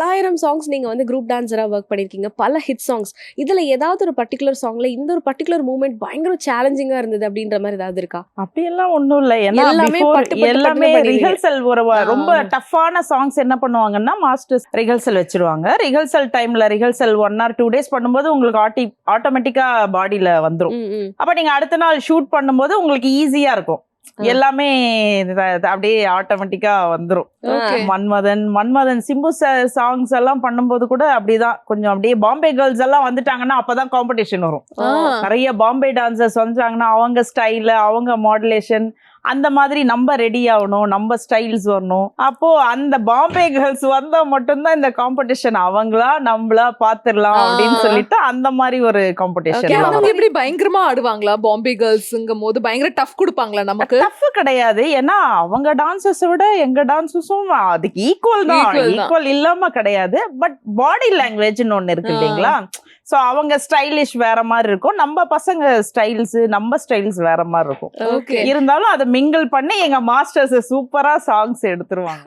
1000 songs நீங்க வந்து group டான்ஸரா work பண்ணிருக்கீங்க. பல ஹிட் சாங்ஸ். இதுல ஏதாவது ஒரு பர்ட்டிகுலர் சாங்ல இந்த ஒரு பர்ட்டிகுலர் மூமெண்ட் பயங்கர சேலஞ்சிங்கா இருந்தது அப்படின்ற மாதிரி ஏதாவது இருக்கா? அப்படியெல்லாம் ஒண்ணும் இல்ல. ஏன்னா எல்லாமே before பட்டு பட்டு எல்லாமே பட்டுன்னு பண்ணிடுவீங்க. ரிஹர்சல் ரொம்ப டஃப்பான சாங்ஸ் என்ன பண்ணுவாங்கன்னா மாஸ்டர்ஸ் ரிஹர்சல் வச்சிருவாங்க. ரிஹர்சல் டைம்ல ரிஹர்சல் 1 or 2 days பண்ணும்போது உங்களுக்கு ஆட்டோமேட்டிக்கா பாடியில வந்துரும். ம், ம். அப்ப நீங்க அடுத்த நாள் ஷூட் பண்ணும்போது உங்களுக்கு ஈஸியா இருக்கும். எல்லாமே அப்படியே ஆட்டோமேட்டிக்கா வந்துரும். Okay. மன்மதன் சிம்பு சாங்ஸ் எல்லாம் பண்ணும்போது கூட அப்படிதான். கொஞ்சம் அப்படியே பாம்பே கேர்ள்ஸ் எல்லாம் வந்துட்டாங்கன்னா அப்பதான் காம்படிஷன் வரும். நிறைய பாம்பே டான்சர்ஸ் வந்துட்டாங்கன்னா அவங்க ஸ்டைல், அவங்க மாடுலேஷன், அந்த மாதிரி நம்ம ரெடி ஆகணும், நம்ம ஸ்டைல்ஸ் வரணும். அப்போ அந்த பாம்பே கேர்ள்ஸ் வந்தா மட்டும்தான் இந்த காம்படிஷன் அவங்களா நம்மளா பாத்துடலாம் அப்படின்னு சொல்லிட்டு அந்த மாதிரி ஒரு காம்படிஷன். அவங்க எப்படி பயங்கரமா ஆடுவாங்களா? பாம்பே கேர்ள்ஸ்ங்கும் போது பயங்கர டஃப் கொடுப்பாங்களா நமக்கு? டஃப் கிடையாது. ஏன்னா அவங்க டான்சர்ஸ் விட எங்க டான்சஸும் அதுக்கு ஈக்குவல் தான். ஈக்குவல் இல்லாம கிடையாது. பட் பாடி லாங்குவேஜ்னு ஒண்ணு இருக்கு இல்லைங்களா? சோ அவங்க ஸ்டைலிஷ் வேற மாதிரி இருக்கும், நம்ம பசங்க ஸ்டைல்ஸ் நம்ம ஸ்டைல்ஸ் வேற மாதிரி இருக்கும். இருந்தாலும் அதை மிங்கிள் பண்ணி எங்க மாஸ்டர்ஸ் சூப்பரா சாங்ஸ் எடுத்துருவாங்க.